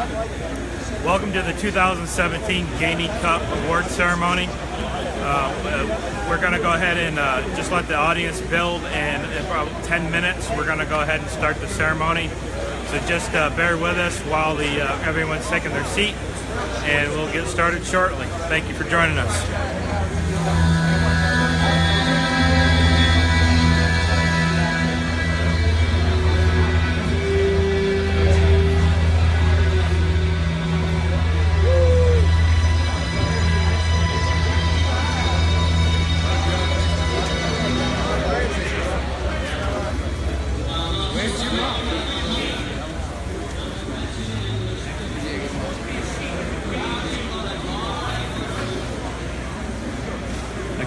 Welcome to the 2017 Gainey Cup award ceremony. We're going to go ahead and just let the audience build, and in about 10 minutes we're going to go ahead and start the ceremony. So just bear with us while everyone's taking their seat, and we'll get started shortly. Thank you for joining us.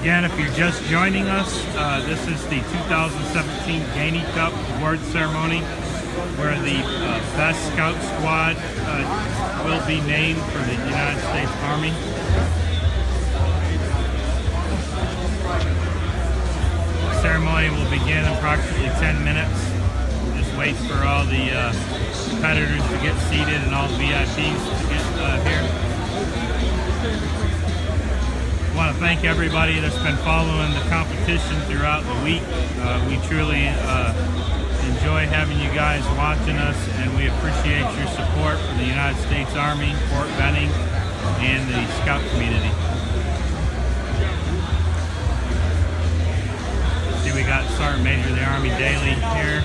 Again, if you're just joining us, this is the 2017 Gainey Cup award ceremony, where the best scout squad will be named for the United States Army. The ceremony will begin in approximately 10 minutes. We'll just wait for all the competitors to get seated and all the VIPs to get here. I want to thank everybody that's been following the competition throughout the week. We truly enjoy having you guys watching us, and we appreciate your support for the United States Army, Fort Benning, and the Scout community. See, we got Sergeant Major of the Army Daily here.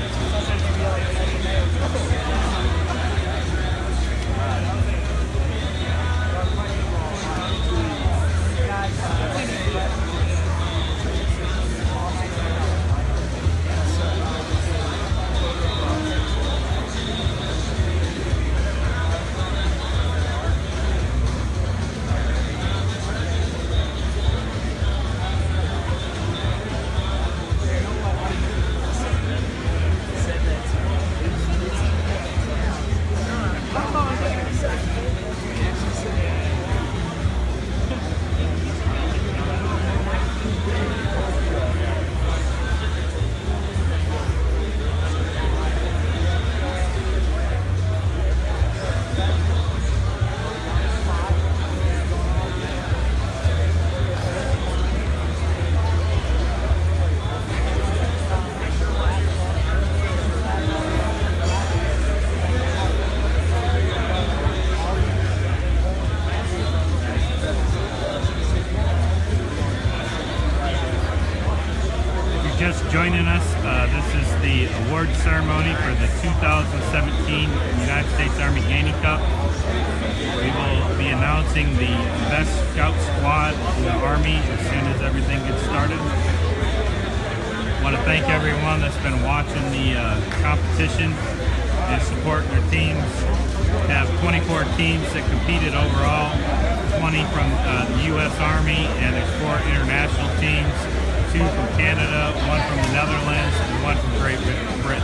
Joining us, this is the award ceremony for the 2017 United States Army Gainey Cup. We will be announcing the best scout squad in the Army as soon as everything gets started. I want to thank everyone that's been watching the competition and supporting their teams. We have 24 teams that competed overall, 20 from the U.S. Army, and there's 4 international teams. 2 from Canada, 1 from the Netherlands, and 1 from Great Britain.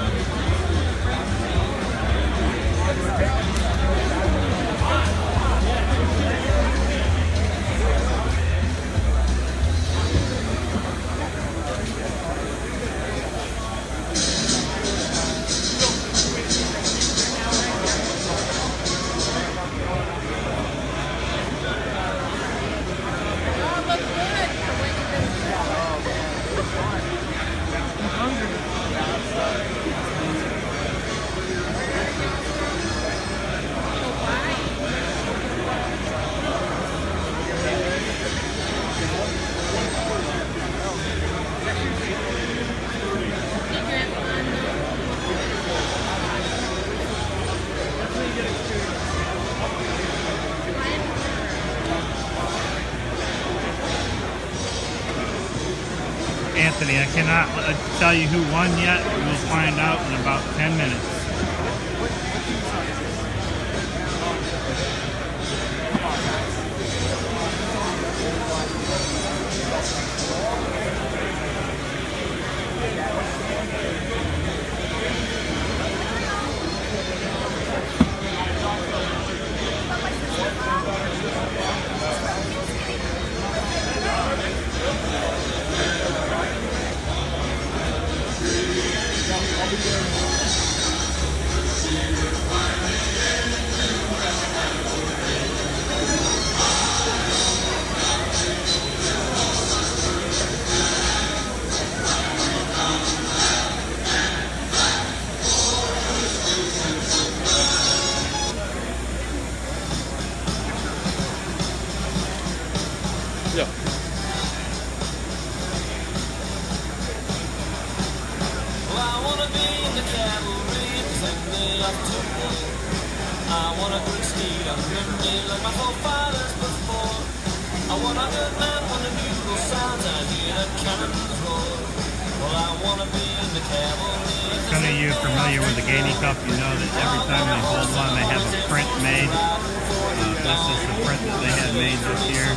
Anthony, I cannot tell you who won yet. We'll find out in about 10 minutes. I want a good steed, a memory like my forefathers before. I want a good man when the bugle sounds and I hear the cannons roar. Well, I want to be in the cavalry. Some of you familiar with the Gainey Cup, you know that every time they hold one, they have a print made. This is the print that they had made this year.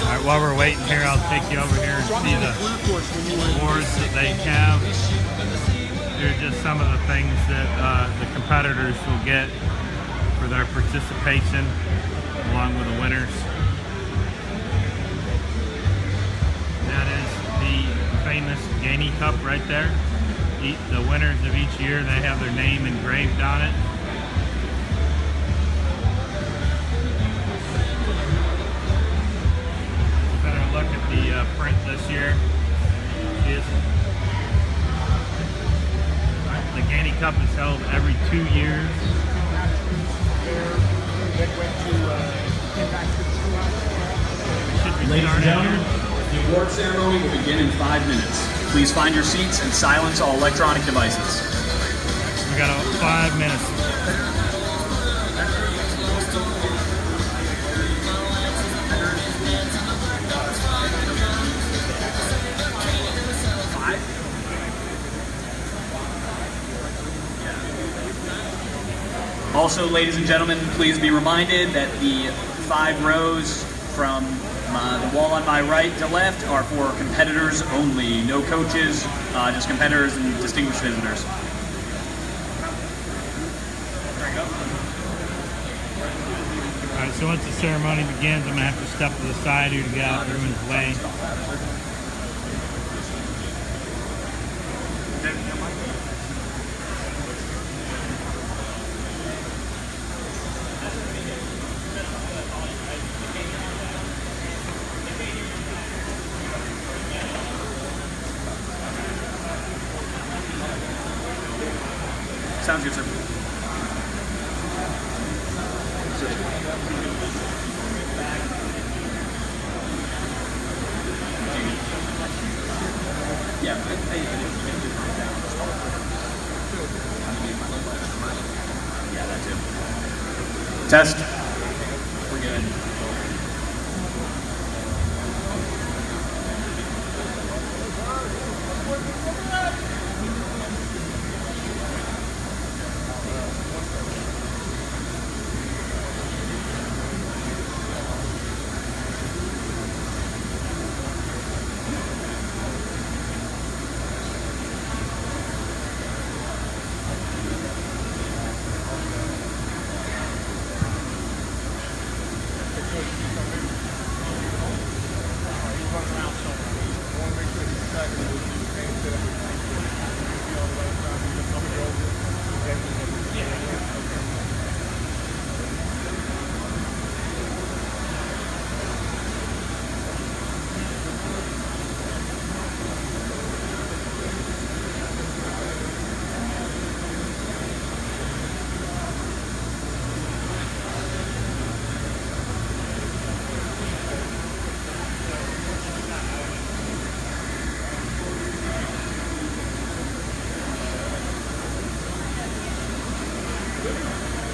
Alright, while we're waiting here, I'll take you over here and see the awards that they have. They're just some of the things that the competitors will get for their participation, along with the winners. That is the famous Gainey Cup right there. The winners of each year, they have their name engraved on it. Better look at the print this year. The Gainey Cup is held every 2 years. Ladies and gentlemen, the award ceremony will begin in 5 minutes. Please find your seats and silence all electronic devices. We got 5 minutes. Also, ladies and gentlemen, please be reminded that the 5 rows from the wall on my right to left are for competitors only. No coaches, just competitors and distinguished visitors. There you go. Alright, so once the ceremony begins, I'm going to have to step to the side here to get out of everyone's way. Sounds good, sir. Yeah, yeah, that too. Test. We're good.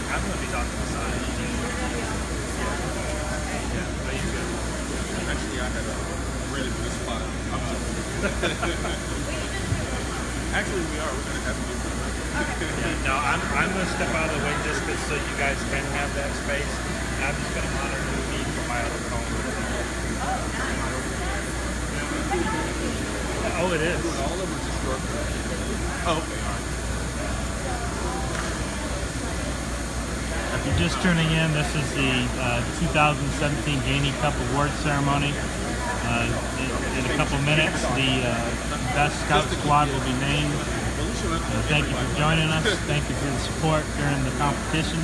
I'm going to be talking to the side. Yeah, no, you're good. Actually, I had a really good spot. Actually, we are. We're going to have to do Yeah, no, I'm going to step out of the way just so you guys can have that space. And I'm just going to monitor the feed from my other phone. Oh, it is. all of them are just your. Oh, okay. All right. If you're just tuning in, this is the 2017 Gainey Cup Award Ceremony. In a couple minutes, the best scout squad will be named. Thank you for joining us. Thank you for the support during the competition.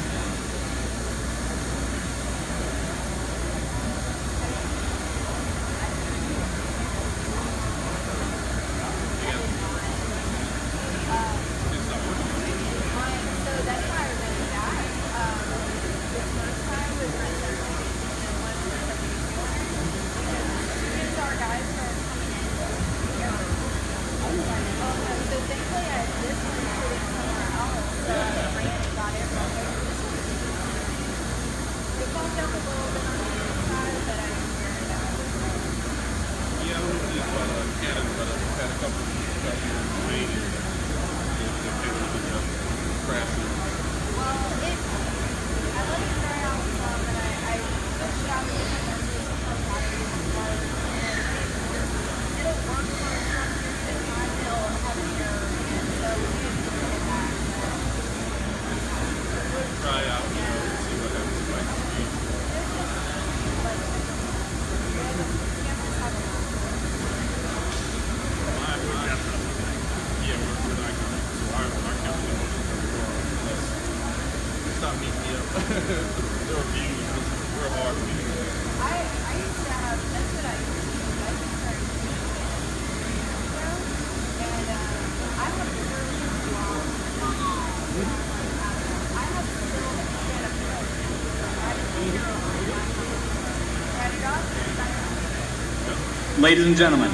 ladies and gentlemen,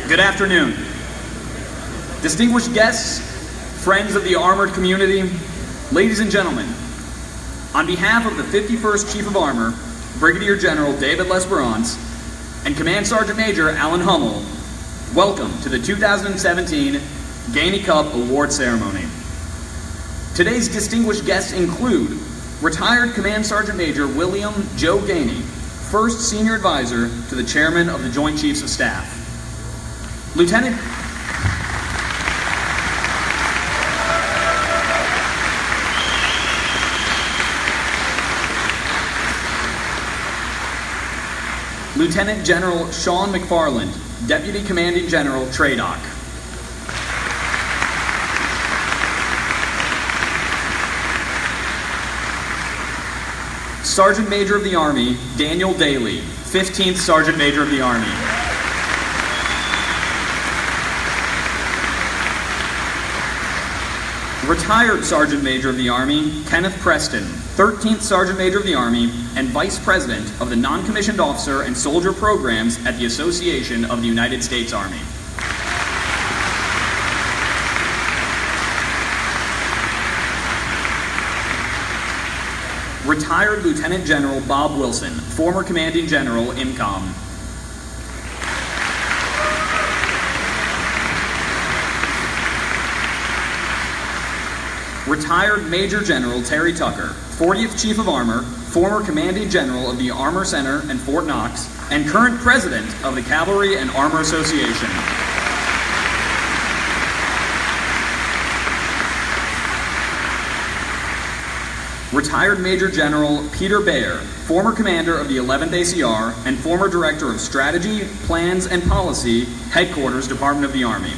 good afternoon. Distinguished guests, friends of the armored community, ladies and gentlemen, on behalf of the 51st Chief of Armor, Brigadier General David Lesperance, and Command Sergeant Major Alan Hummel, welcome to the 2017 Gainey Cup Award Ceremony. Today's distinguished guests include retired Command Sergeant Major William Joe Gainey, first Senior Advisor to the Chairman of the Joint Chiefs of Staff. Lieutenant General Sean McFarland, Deputy Commanding General, TRADOC. Sergeant Major of the Army, Daniel Daly, 15th Sergeant Major of the Army. Retired Sergeant Major of the Army, Kenneth Preston, 13th Sergeant Major of the Army and Vice President of the Non-Commissioned Officer and Soldier Programs at the Association of the United States Army. Retired Lieutenant General Bob Wilson, former Commanding General, IMCOM. Retired Major General Terry Tucker, 40th Chief of Armor, former Commanding General of the Armor Center and Fort Knox, and current President of the Cavalry and Armor Association. Retired Major General Peter Baer, former Commander of the 11th ACR and former Director of Strategy, Plans, and Policy, Headquarters, Department of the Army.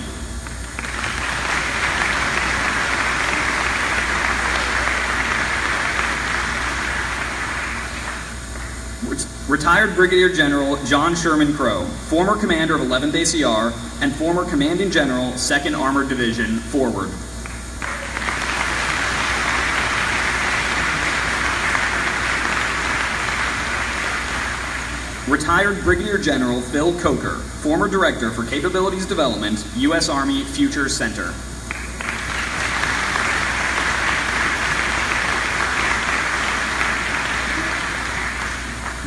Retired Brigadier General John Sherman Crow, former Commander of 11th ACR and former Commanding General, 2nd Armored Division, Forward. Retired Brigadier General Phil Coker, former Director for Capabilities Development, U.S. Army Futures Center.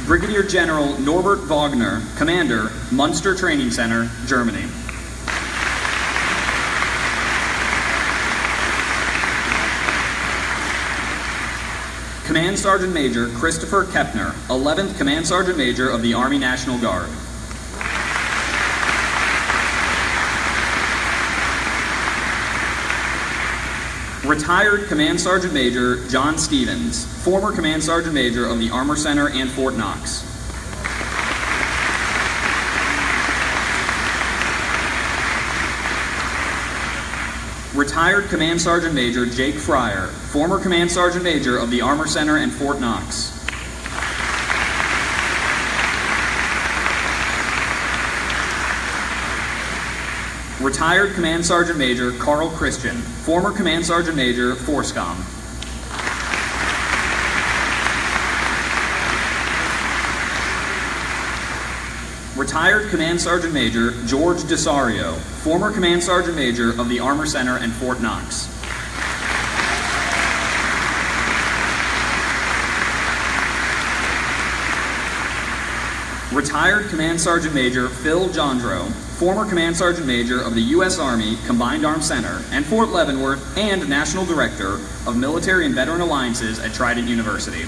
Brigadier General Norbert Wagner, Commander, Munster Training Center, Germany. Command Sergeant Major Christopher Kepner, 11th Command Sergeant Major of the Army National Guard. Retired Command Sergeant Major John Stevens, former Command Sergeant Major of the Armor Center and Fort Knox. Retired Command Sergeant Major Jake Fryer, former Command Sergeant Major of the Armor Center and Fort Knox. Retired Command Sergeant Major Carl Christian, former Command Sergeant Major, Forscom. Retired Command Sergeant Major George Desario, former Command Sergeant Major of the Armor Center and Fort Knox. Retired Command Sergeant Major Phil Jondro, former Command Sergeant Major of the U.S. Army Combined Arms Center and Fort Leavenworth and National Director of Military and Veteran Alliances at Trident University.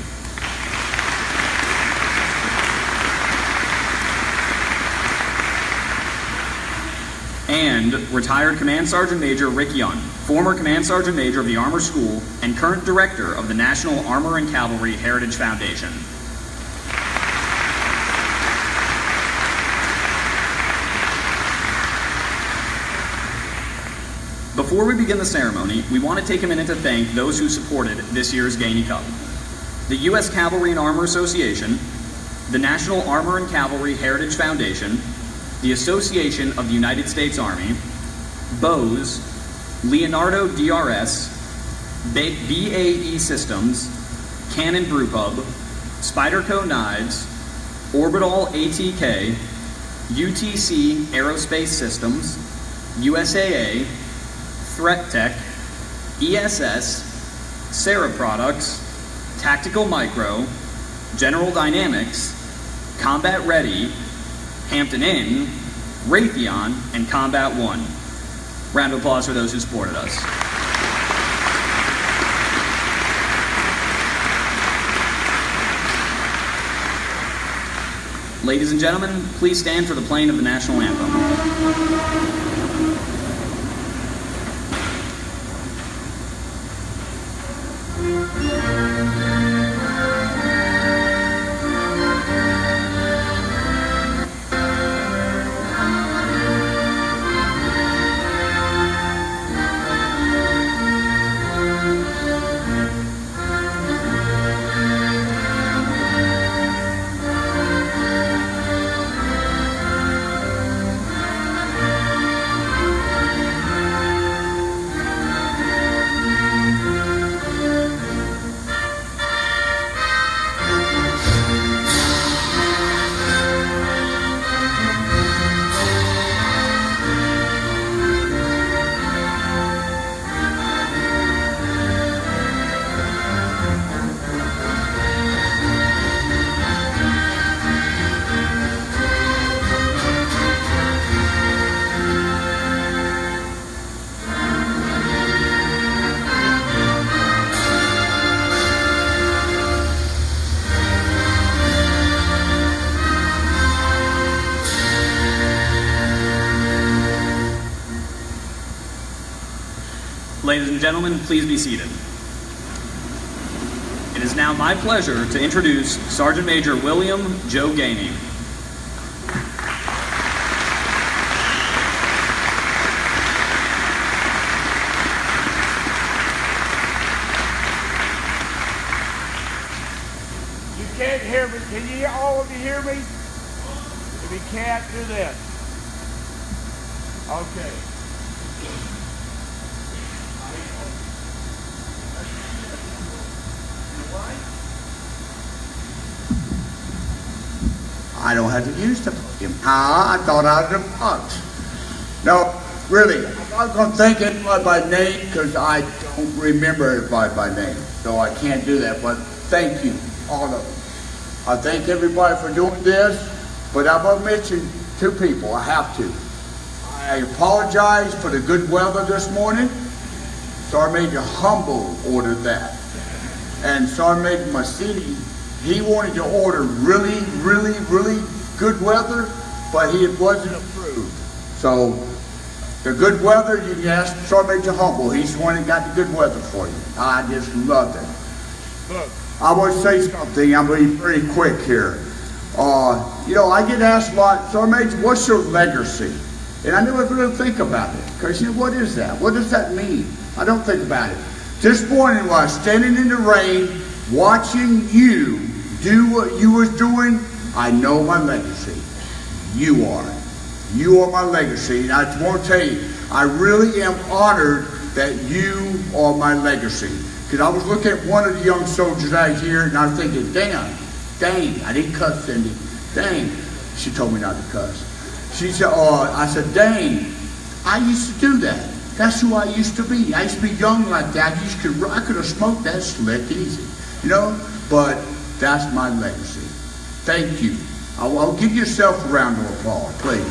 And retired Command Sergeant Major Rick Young, former Command Sergeant Major of the Armor School and current Director of the National Armor and Cavalry Heritage Foundation. Before we begin the ceremony, we want to take a minute to thank those who supported this year's Gainey Cup. The U.S. Cavalry and Armor Association, the National Armor and Cavalry Heritage Foundation, the Association of the United States Army, Bose, Leonardo DRS, BAE Systems, Canon Brewpub, Spyderco Knives, Orbital ATK, UTC Aerospace Systems, USAA, Threat Tech, ESS, Sarah Products, Tactical Micro, General Dynamics, Combat Ready, Hampton Inn, Raytheon, and Combat One. Round of applause for those who supported us. Ladies and gentlemen, please stand for the playing of the national anthem. Ladies and gentlemen, please be seated. It is now my pleasure to introduce Sergeant Major William Joe Gainey. You can't hear me. Can you all of you hear me? If you can't, do this. Okay. I don't have to use the podium. I thought out of the box. No, really, I'm not going to thank anybody by name because I don't remember everybody by name. So I can't do that, but thank you, all of them. I thank everybody for doing this, but I'm going to mention two people. I have to. I apologize for the good weather this morning. Sergeant Major Humble ordered that. And Sergeant Major Massini, he wanted to order really good weather, but it wasn't approved. So the good weather, you can ask Sergeant Major Humble. He's the one that got the good weather for you. I just loved it. Look, I want to say something. I'm going to be pretty quick here. You know, I get asked a lot, Sergeant Major, what's your legacy? And I never really think about it. Because, you know, what is that? What does that mean? I don't think about it. This morning while I was standing in the rain, watching you do what you was doing, I know my legacy. You are. You are my legacy. And I want to tell you, I really am honored that you are my legacy. Because I was looking at one of the young soldiers out here, and I was thinking, dang, I didn't cuss, Cindy. Dang. She told me not to cuss. She said, I said, dang, I used to do that. That's who I used to be. I used to be young like that. I could have smoked that slick easy, you know? But that's my legacy. Thank you. I'll give yourself a round of applause, please.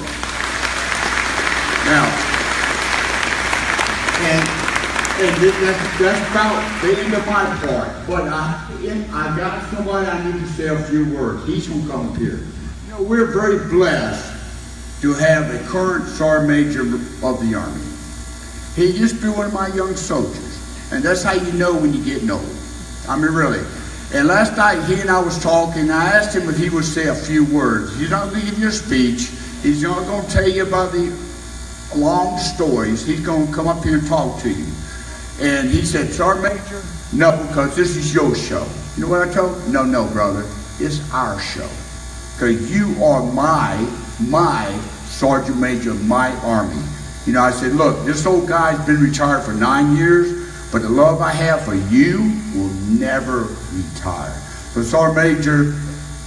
Now, and that's about the end of my part. But I got somebody I need to say a few words. He's going to come up here. You know, we're very blessed to have a current Sergeant Major of the Army. He used to be one of my young soldiers. And that's how you know when you're getting old. I mean, really. And last night, he and I was talking. I asked him if he would say a few words. He's not going to give you a speech. He's not going to tell you about the long stories. He's going to come up here and talk to you. And he said, Sergeant Major, no, because this is your show. You know what I told him? No, brother. It's our show. Because you are my Sergeant Major of my Army. You know, I said, look, this old guy's been retired for 9 years, but the love I have for you will never retire. So, Sergeant Major,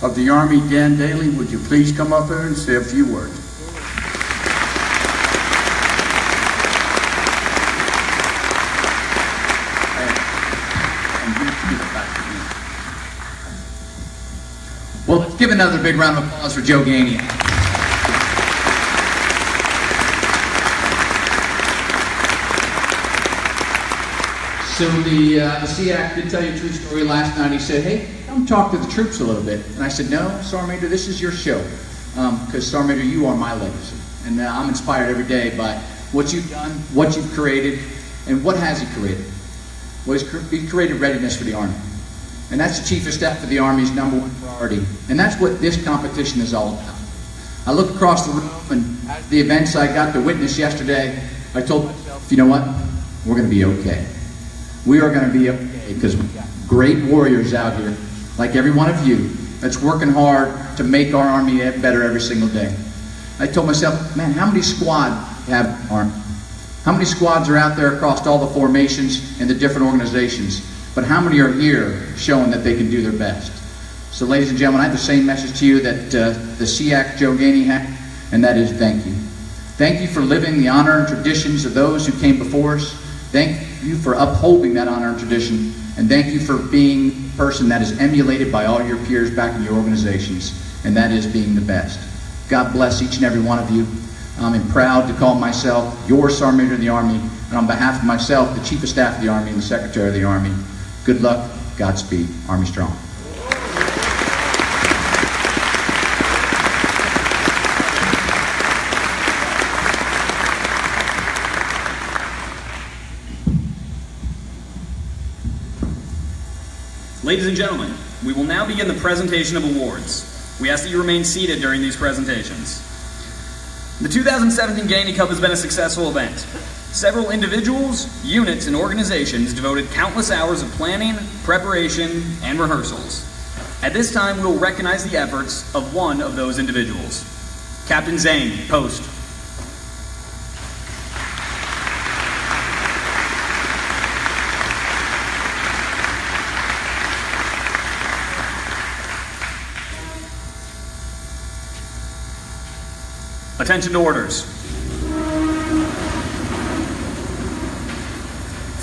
of the Army, Dan Daly, would you please come up here and say a few words? Well, let's give another big round of applause for Joe Gainey. So the SEAC did tell you a true story last night. He said, hey, come talk to the troops a little bit. And I said, no, Sergeant Major, this is your show. Because Sergeant Major, you are my legacy. And I'm inspired every day by what you've done, what you've created, and what has he created? Well, he's created readiness for the Army. And that's the Chief of Staff of the Army's #1 priority. And that's what this competition is all about. I look across the room, and at the events I got to witness yesterday, I told myself, you know what? We're going to be okay. We are going to be okay because we've got great warriors out here, like every one of you, that's working hard to make our Army better every single day. I told myself, man, how many squads have in the Army? How many squads are out there across all the formations and the different organizations? But how many are here showing that they can do their best? So ladies and gentlemen, I have the same message to you that the SEAC Joe Gainey had, and that is thank you. Thank you for living the honor and traditions of those who came before us. Thank you for upholding that honor and tradition. And thank you for being a person that is emulated by all your peers back in your organizations. And that is being the best. God bless each and every one of you. I'm proud to call myself your Sergeant Major of the Army. And on behalf of myself, the Chief of Staff of the Army and the Secretary of the Army, good luck, Godspeed, Army Strong. Ladies and gentlemen, we will now begin the presentation of awards. We ask that you remain seated during these presentations. The 2017 Gainey Cup has been a successful event. Several individuals, units, and organizations devoted countless hours of planning, preparation, and rehearsals. At this time, we will recognize the efforts of one of those individuals. Captain Zane, post. Attention to orders.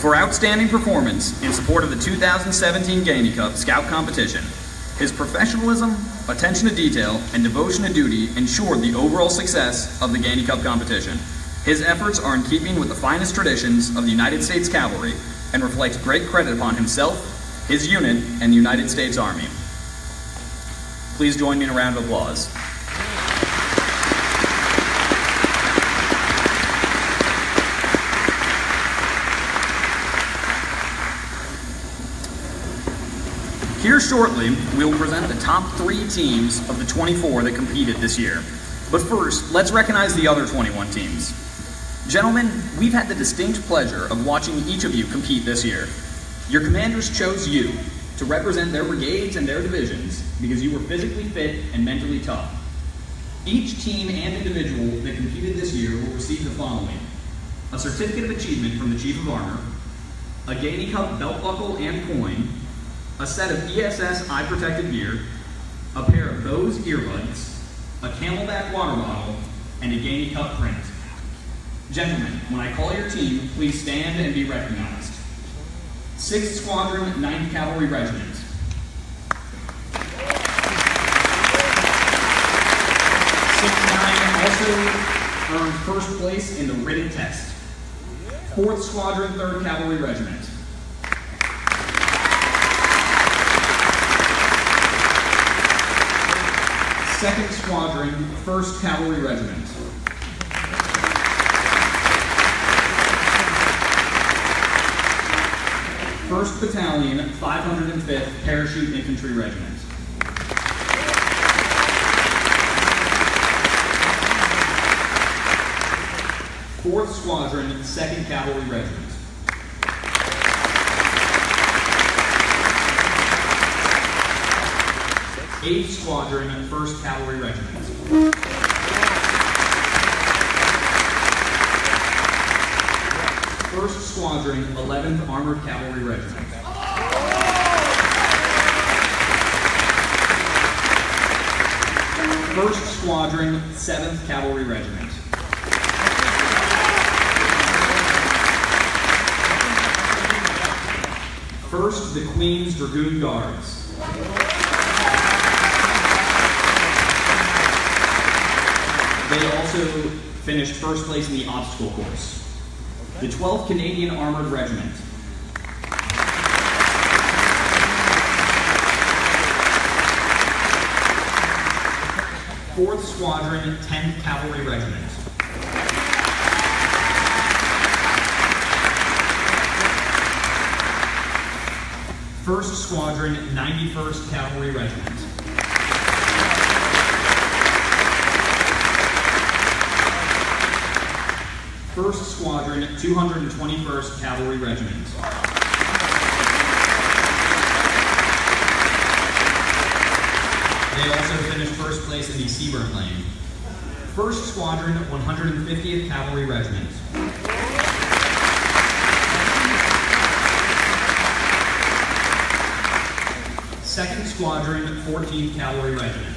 For outstanding performance in support of the 2017 Gainey Cup Scout Competition, his professionalism, attention to detail, and devotion to duty ensured the overall success of the Gainey Cup competition. His efforts are in keeping with the finest traditions of the United States Cavalry and reflects great credit upon himself, his unit, and the United States Army. Please join me in a round of applause. Here shortly, we will present the top 3 teams of the 24 that competed this year. But first, let's recognize the other 21 teams. Gentlemen, we've had the distinct pleasure of watching each of you compete this year. Your commanders chose you to represent their brigades and their divisions because you were physically fit and mentally tough. Each team and individual that competed this year will receive the following: a certificate of achievement from the Chief of Armor, a Gainey Cup belt buckle and coin, a set of ESS eye protective gear, a pair of Bose earbuds, a Camelback water bottle, and a Gainey Cup print. Gentlemen, when I call your team, please stand and be recognized. 6th Squadron, 9th Cavalry Regiment. 6-9 also earned first place in the written test. 4th Squadron, 3rd Cavalry Regiment. 2nd Squadron, 1st Cavalry Regiment. 1st Battalion, 505th Parachute Infantry Regiment. 4th Squadron, 2nd Cavalry Regiment. 8th Squadron, 1st Cavalry Regiment. 1st Squadron, 11th Armored Cavalry Regiment. 1st Squadron, 7th Cavalry Regiment. First, the Queen's Dragoon Guards. They also finished first place in the obstacle course. The 12th Canadian Armored Regiment. Fourth Squadron, 10th Cavalry Regiment. First Squadron, 91st Cavalry Regiment. First Squadron, 221st Cavalry Regiment. They also finished first place in the Seaburn Lane. First Squadron, 150th Cavalry Regiment. Second Squadron, 14th Cavalry Regiment.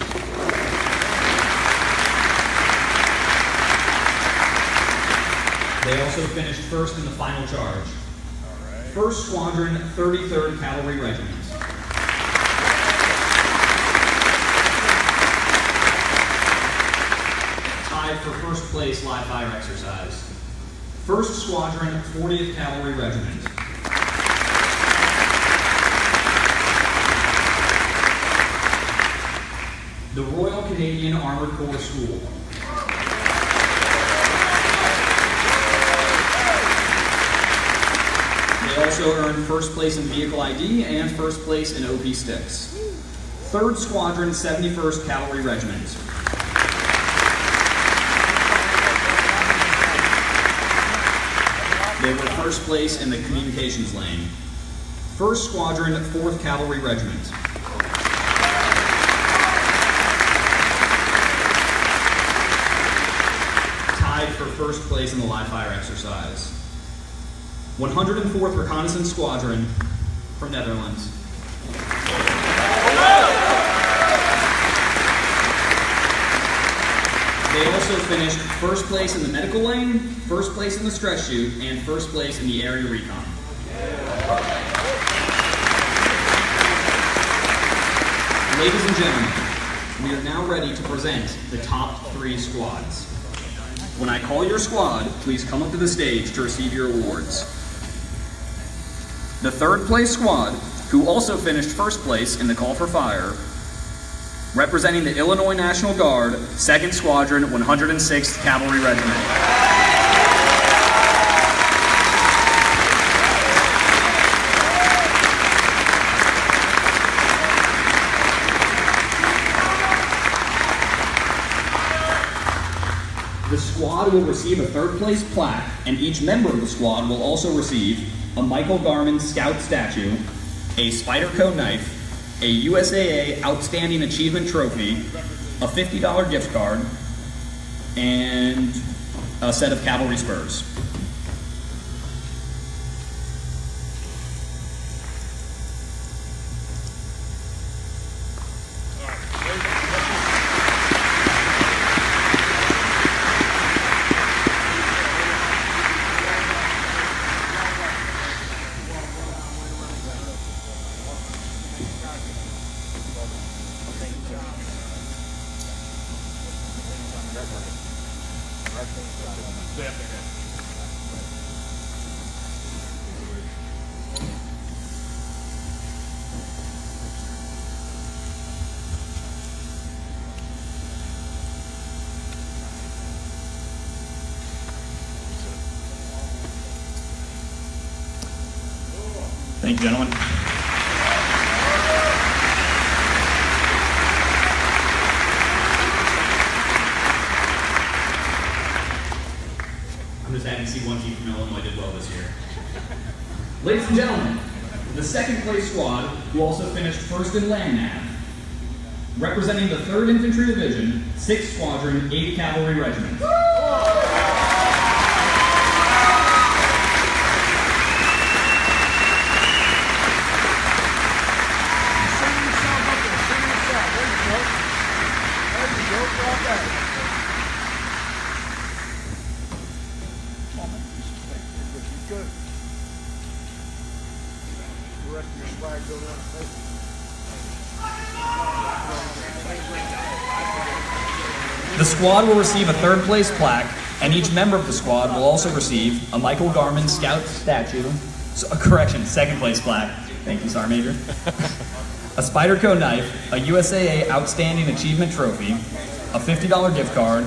They also finished first in the final charge. First Squadron, 33rd Cavalry Regiment. Tied for first place live fire exercise. First Squadron, 40th Cavalry Regiment. The Royal Canadian Armored Corps School. They also earned first place in Vehicle ID and first place in OP Sticks. 3rd Squadron, 71st Cavalry Regiment. They were first place in the communications lane. 1st Squadron, 4th Cavalry Regiment. Tied for first place in the live fire exercise. 104th Reconnaissance Squadron from Netherlands. They also finished first place in the medical lane, first place in the stress chute, and first place in the area recon. Ladies and gentlemen, we are now ready to present the top 3 squads. When I call your squad, please come up to the stage to receive your awards. The 3rd place squad, who also finished first place in the call for fire, representing the Illinois National Guard, 2nd Squadron, 106th Cavalry Regiment. The squad will receive a 3rd place plaque, and each member of the squad will also receive a Michael Garman Scout statue, a Spyderco knife, a USAA Outstanding Achievement Trophy, a $50 gift card, and a set of cavalry spurs. Thank you, gentlemen. I'm just happy to see one team from Illinois did well this year. Ladies and gentlemen, the 2nd place squad, who also finished first in land nav, representing the 3rd Infantry Division, 6th Squadron, 8th Cavalry Regiment. The squad will receive a third place plaque, and each member of the squad will also receive a Michael Garman Scout statue, second place plaque, thank you, Sergeant Major, a Spyderco knife, a USAA Outstanding Achievement trophy, a $50 gift card,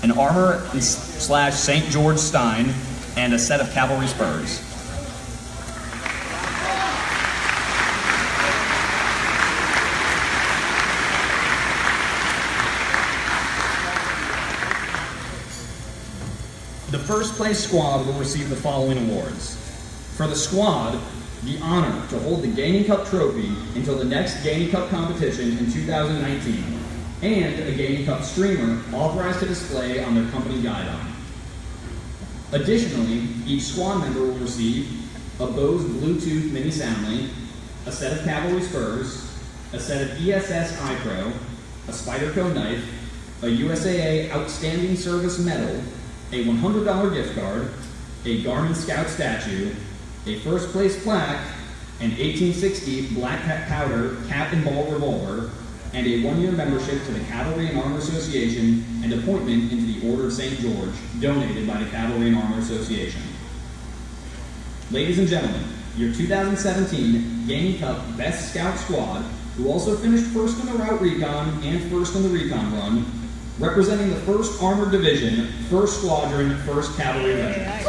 an armor / St. George Stein, and a set of cavalry spurs. The first place squad will receive the following awards. For the squad, the honor to hold the Gainey Cup trophy until the next Gainey Cup competition in 2019, and a Gainey Cup streamer authorized to display on their company guidon. Additionally, each squad member will receive a Bose Bluetooth mini soundly, a set of cavalry spurs, a set of ESS iPro, a Spyderco knife, a USAA Outstanding Service medal, a $100 gift card, a Garmin Scout statue, a first place plaque, an 1860 black powder cap and ball revolver, and a 1-year membership to the Cavalry and Armor Association and appointment into the Order of St. George, donated by the Cavalry and Armor Association. Ladies and gentlemen, your 2017 Gainey Cup Best Scout Squad, who also finished first in the route recon and first in the recon run, representing the 1st Armored Division, 1st Squadron, 1st Cavalry Regiment.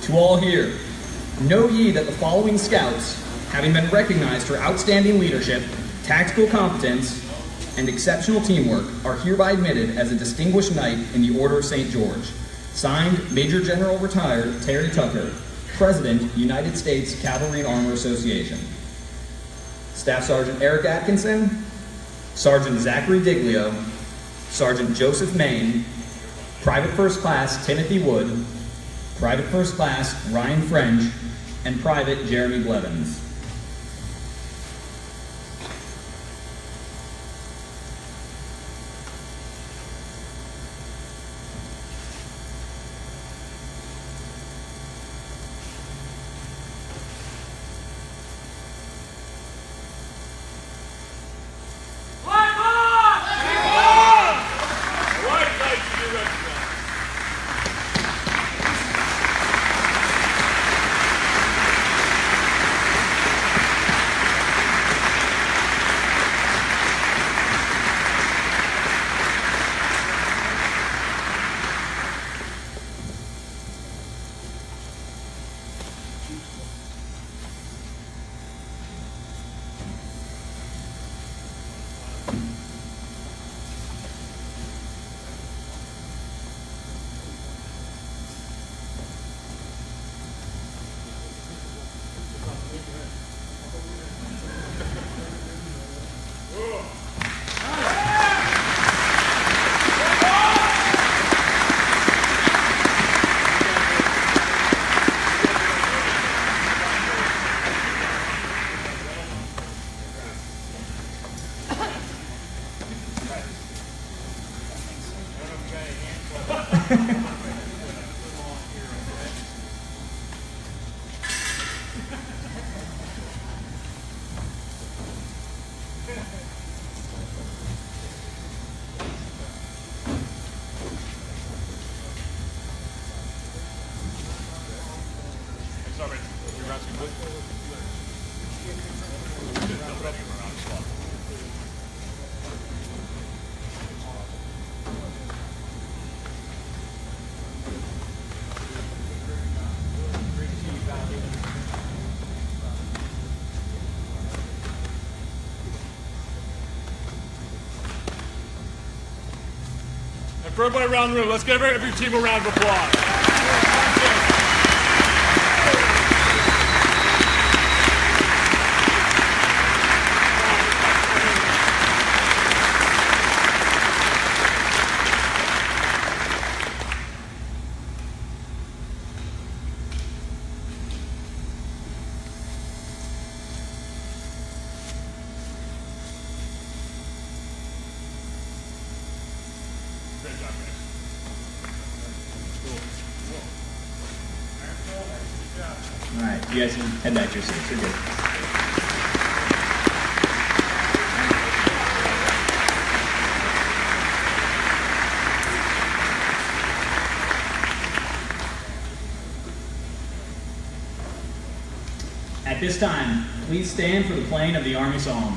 To all here, know ye that the following scouts, having been recognized for outstanding leadership, tactical competence, and exceptional teamwork, are hereby admitted as a distinguished knight in the Order of St. George. Signed, Major General Retired Terry Tucker, President, United States Cavalry and Armor Association. Staff Sergeant Eric Atkinson, Sergeant Zachary Diglio, Sergeant Joseph Main, Private First Class Timothy Wood, Private First Class Ryan French, and Private Jeremy Blevins. for everybody around the room. Let's give every team a round of applause. All right, you guys can head back to your seats. You're good. At this time, please stand for the playing of the Army Song.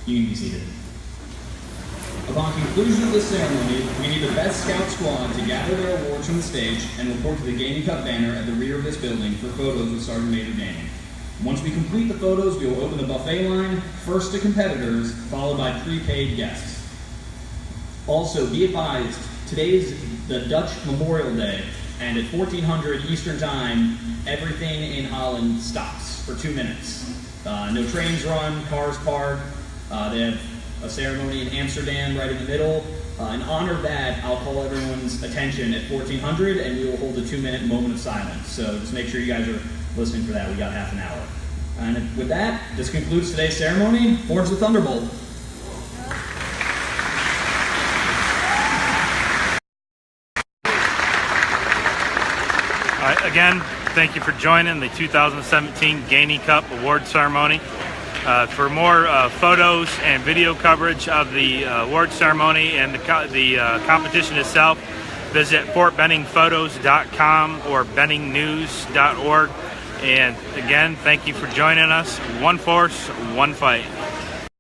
You can be seated. Upon conclusion of the ceremony, we need the best scout squad to gather their awards from the stage and report to the Gainey Cup banner at the rear of this building for photos with Sergeant Major Gainey. Once we complete the photos, we will open the buffet line, first to competitors, followed by prepaid guests. Also, be advised, today is the Dutch Memorial Day, and at 1400 Eastern Time, everything in Holland stops for 2 minutes. No trains run, cars park. They have a ceremony in Amsterdam right in the middle. In honor of that, I'll call everyone's attention at 1400 and we will hold a 2-minute moment of silence. So just make sure you guys are listening for that. We got half an hour. And with that, this concludes today's ceremony. Forge the Thunderbolt. All right, again, thank you for joining the 2017 Gainey Cup Award Ceremony. For more photos and video coverage of the award ceremony and the competition itself, visit fortbenningphotos.com or benningnews.org. And again, thank you for joining us. One force, one fight.